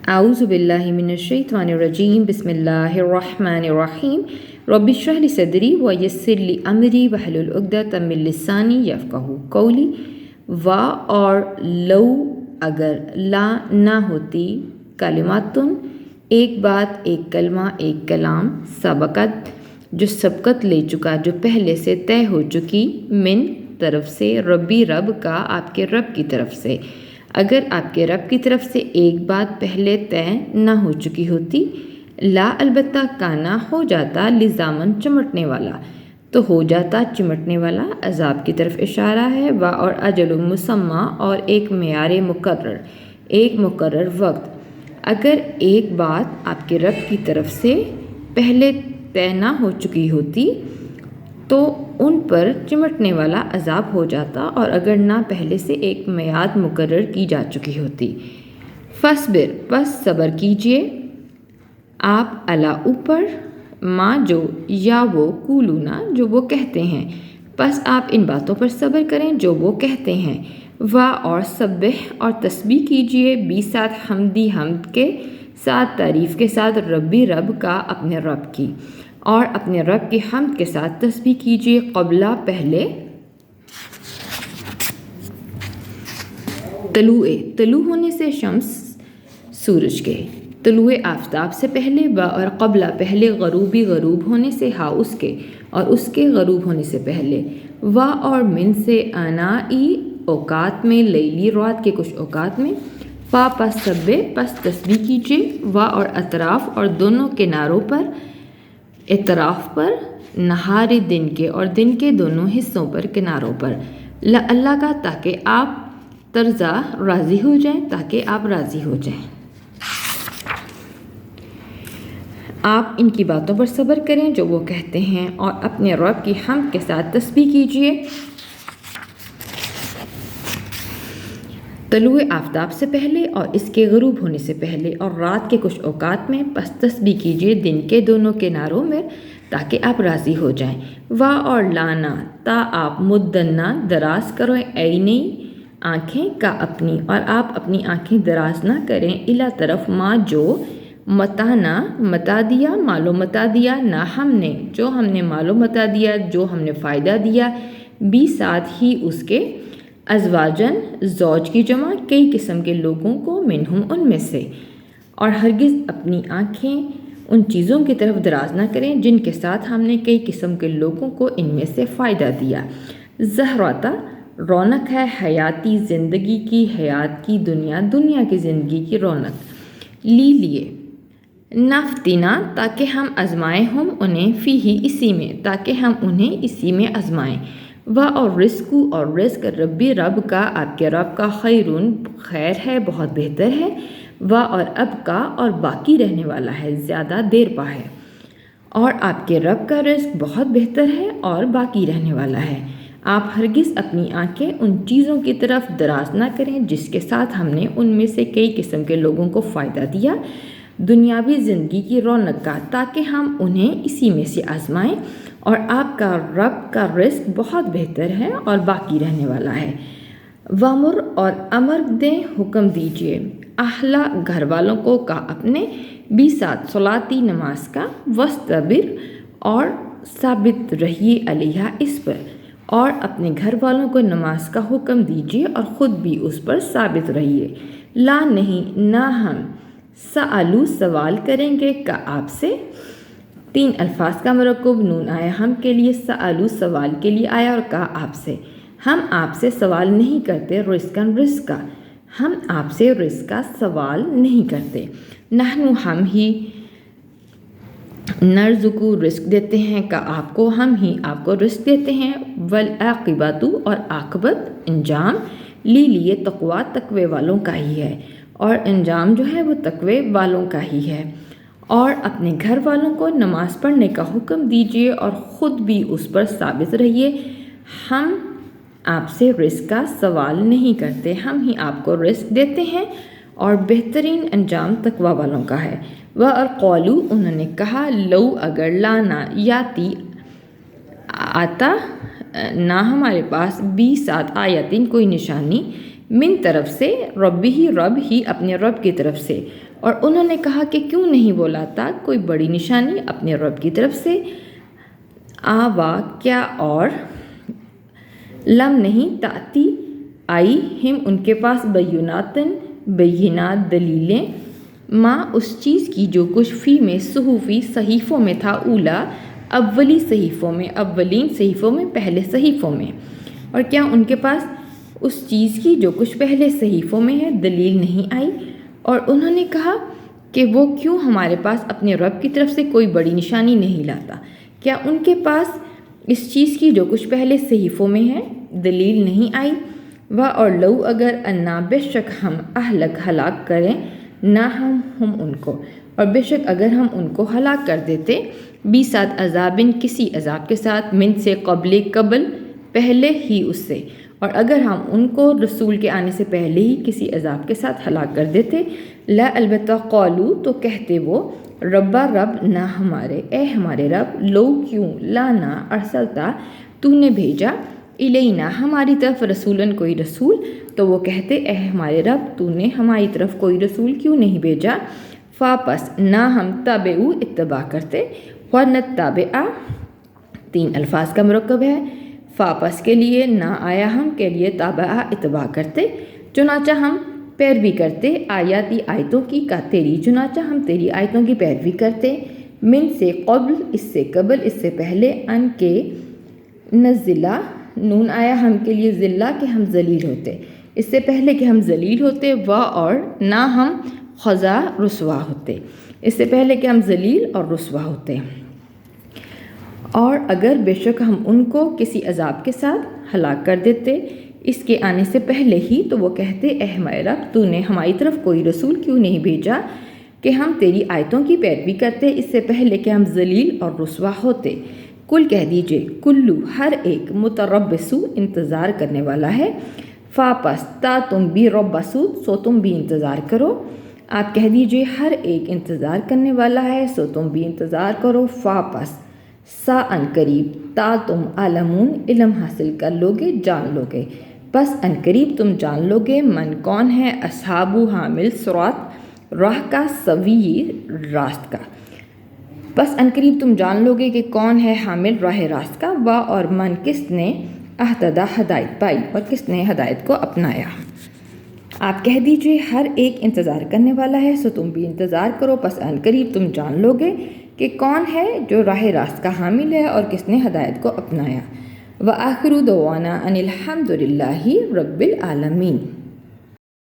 اعوذ باللہ من الشیطان الرجیم بسم اللہ الرحمن الرحیم رب اشرح لی صدری ویسر لی امری واحلل عقدۃ من لسانی یفقہوا قولی۔ وا اور لو اگر لا نہ ہوتی، کلماتن ایک بات، ایک کلمہ، ایک کلام، سبقت جو سبقت لے چکا، جو پہلے سے طے ہو چکی، من طرف سے، ربی رب کا، آپ کے رب کی طرف سے۔ اگر آپ کے رب کی طرف سے ایک بات پہلے طے نہ ہو چکی ہوتی، لا البتہ کانا ہو جاتا، لزامن چمٹنے والا، تو ہو جاتا چمٹنے والا، عذاب کی طرف اشارہ ہے۔ وا اور اجل مسمى اور ایک معیار مقرر، ایک مقرر وقت۔ اگر ایک بات آپ کے رب کی طرف سے پہلے طے نہ ہو چکی ہوتی تو ان پر چمٹنے والا عذاب ہو جاتا، اور اگر نہ پہلے سے ایک میعاد مقرر کی جا چکی ہوتی۔ فاصبر پس صبر کیجئے آپ، علی اوپر، ماں جو یا وہ، کولونا جو وہ کہتے ہیں، پس آپ ان باتوں پر صبر کریں جو وہ کہتے ہیں۔ وا اور سبح اور تسبیح کیجئے، بھی ساتھ حمدی، حمد کے ساتھ، تعریف کے ساتھ، ربی رب کا، اپنے رب کی، اور اپنے رب کی حمد کے ساتھ تسبیح کیجئے، قبلہ پہلے، طلوع ہونے سے، شمس سورج کے، طلوع آفتاب سے پہلے، با اور قبلہ پہلے، غروبی غروب ہونے سے، ہا اس کے، اور اس کے غروب ہونے سے پہلے، وا اور من سے، آنائی اوقات میں، لیلی رات کے کچھ اوقات میں، پا پس سبے پس تسبیح کیجئے، وا اور اطراف اور دونوں کناروں پر، اطراف پر، نہار دن کے اور دن کے دونوں حصوں پر، کناروں پر، اللہ کا تاکہ آپ ترضا راضی ہو جائیں، تاکہ آپ راضی ہو جائیں۔ آپ ان کی باتوں پر صبر کریں جو وہ کہتے ہیں، اور اپنے رب کی حمد کے ساتھ تسبیح کیجئے، طلوع آفتاب سے پہلے اور اس کے غروب ہونے سے پہلے، اور رات کے کچھ اوقات میں، پس تسبیح کیجئے دن کے دونوں کناروں میں، تاکہ آپ راضی ہو جائیں۔ وا اور لانا تا آپ، مدنا دراز کرو، عینی آنکھیں، کا اپنی، اور آپ اپنی آنکھیں دراز نہ کریں، الا طرف، ماں جو، متانا متا دیا، مالو متا دیا، نہ ہم نے، جو ہم نے مالو متا دیا، جو ہم نے فائدہ دیا، بھی ساتھ ہی اس کے، ازواجن زوج کی جمع، کئی قسم کے لوگوں کو، منہم ان میں سے، اور ہرگز اپنی آنکھیں ان چیزوں کی طرف دراز نہ کریں جن کے ساتھ ہم نے کئی قسم کے لوگوں کو ان میں سے فائدہ دیا۔ زہرتا رونق ہے، حیاتی زندگی کی، حیات کی، دنیا کی زندگی کی رونق، لیے نفتنا تاکہ ہم آزمائیں، ہم انہیں، فی ہی اسی میں، تاکہ ہم انہیں اسی میں آزمائیں۔ وا اور رزق اور رزق، ربی رب کا، آپ کے رب کا، خیرون خیر ہے، بہت بہتر ہے، وا اور اب کا، اور باقی رہنے والا ہے، زیادہ دیر پا ہے، اور آپ کے رب کا رزق بہت بہتر ہے اور باقی رہنے والا ہے۔ آپ ہرگز اپنی آنکھیں ان چیزوں کی طرف دراز نہ کریں جس کے ساتھ ہم نے ان میں سے کئی قسم کے لوگوں کو فائدہ دیا، دنیاوی زندگی کی رونق کا، تاکہ ہم انہیں اسی میں سے آزمائیں، اور آپ کا رب کا رزق بہت بہتر ہے اور باقی رہنے والا ہے۔ وامر اور امر دیں، حکم دیجئے، اہلا گھر والوں کو، کا اپنے، بھی ساتھ، صلاتی نماز کا، وستبر اور ثابت رہیے، علیہا اس پر، اور اپنے گھر والوں کو نماز کا حکم دیجئے اور خود بھی اس پر ثابت رہیے۔ لا نہیں، نہ ہم، سألو سوال کریں گے، کا آپ سے، تین الفاظ کا مرکب، نون آیا ہم کے لیے، سألو سوال کے لیے آیا، اور کا آپ سے، ہم آپ سے سوال نہیں کرتے، رزقاً رزق کا، ہم آپ سے رزق کا سوال نہیں کرتے، نحنو ہم ہی، نرزقو رزق دیتے ہیں، کا آپ کو، ہم ہی آپ کو رزق دیتے ہیں، والعاقبۃ اور عاقبت، انجام، لیے تقویٰ، تقوی والوں کا ہی ہے، اور انجام جو ہے وہ تقوی والوں کا ہی ہے۔ اور اپنے گھر والوں کو نماز پڑھنے کا حکم دیجئے اور خود بھی اس پر ثابت رہیے، ہم آپ سے رزق کا سوال نہیں کرتے، ہم ہی آپ کو رزق دیتے ہیں، اور بہترین انجام تقوی والوں کا ہے۔ اور قولو انہوں نے کہا، لو اگر، لانا یاتی آتا نہ ہمارے پاس، بھی ساتھ، آیتین کوئی نشانی، من طرف سے، رب ہی اپنے رب کی طرف سے، اور انہوں نے کہا کہ کیوں نہیں وہ لاتا کوئی بڑی نشانی اپنے رب کی طرف سے، آوا کیا، اور لم نہیں، تاتی آئی، ہم ان کے پاس، بینات دلیلیں، ماں اس چیز کی جو کچھ فی میں صحفی صحیفوں میں تھا، اولا اولین صحیفوں میں پہلے صحیفوں میں، اور کیا ان کے پاس اس چیز کی جو کچھ پہلے صحیفوں میں ہے دلیل نہیں آئی، اور انہوں نے کہا کہ وہ کیوں ہمارے پاس اپنے رب کی طرف سے کوئی بڑی نشانی نہیں لاتا، کیا ان کے پاس اس چیز کی جو کچھ پہلے صحیفوں میں ہے دلیل نہیں آئی، اور لو اگر انا بے شک ہم ہلاک کریں نہ ہم ان کو، اور بے شک اگر ہم ان کو ہلاک کر دیتے، بیسات عذابن کسی عذاب کے ساتھ، من سے قبل پہلے ہی اس سے، اور اگر ہم ان کو رسول کے آنے سے پہلے ہی کسی عذاب کے ساتھ ہلاک کر دیتے، لا البتہ قالو تو کہتے وہ، رب نہ ہمارے، اے ہمارے رب، لو کیوں، لا نہ ارسلتا تو نے بھیجا، الینا ہماری طرف، رسولن کوئی رسول، تو وہ کہتے اے ہمارے رب تو نے ہماری طرف کوئی رسول کیوں نہیں بھیجا، فاپس نہ ہم تابعو اتباع کرتے، ونتبع 3 الفاظ کا مرکب ہے، فاپس کے لیے، نہ آیا ہم کے لیے، تابع اتباع کرتے، چنانچہ ہم پیروی کرتے، آیاتی آیتوں کی، کا تیری، چنانچہ ہم تیری آیتوں کی پیروی کرتے، من سے قبل اس سے قبل اس سے پہلے، ان کے نزلہ نون آیا ہم کے لیے ذلہ کہ ہم ذلیل ہوتے، اس سے پہلے کہ ہم ذلیل ہوتے، اور نہ ہم خزا رسوا ہوتے، اس سے پہلے کہ ہم ذلیل اور رسوا ہوتے، اور اگر بے شک ہم ان کو کسی عذاب کے ساتھ ہلاک کر دیتے اس کے آنے سے پہلے ہی، تو وہ کہتے اے ہمارے رب تو نے ہماری طرف کوئی رسول کیوں نہیں بھیجا کہ ہم تیری آیتوں کی پیروی کرتے اس سے پہلے کہ ہم ذلیل اور رسوا ہوتے، کل کہہ دیجئے، کلو ہر ایک، متربصو انتظار کرنے والا ہے، فاپس تا تم بھی ربصو سو تم بھی انتظار کرو، آپ کہہ دیجئے ہر ایک انتظار کرنے والا ہے سو تم بھی انتظار کرو، فاپس سا ان قریب، تا تم علمون علم حاصل کر لوگے، جان لوگے، بس ان قریب تم جان لوگے، من کون ہے، اصحابو حامل صراط راہ کا، سوی راست کا، بس ان قریب تم جان لوگے کہ کون ہے حامل راہ راست کا، اور من کس نے اہتدا ہدایت پائی اور کس نے ہدایت کو اپنایا، آپ کہہ دیجئے ہر ایک انتظار کرنے والا ہے سو تم بھی انتظار کرو، پس ان قریب تم جان لوگے کہ کون ہے جو راہ راست کا حامل ہے اور کس نے ہدایت کو اپنایا، وآخر دعوانا ان الحمد للہ رب العالمین۔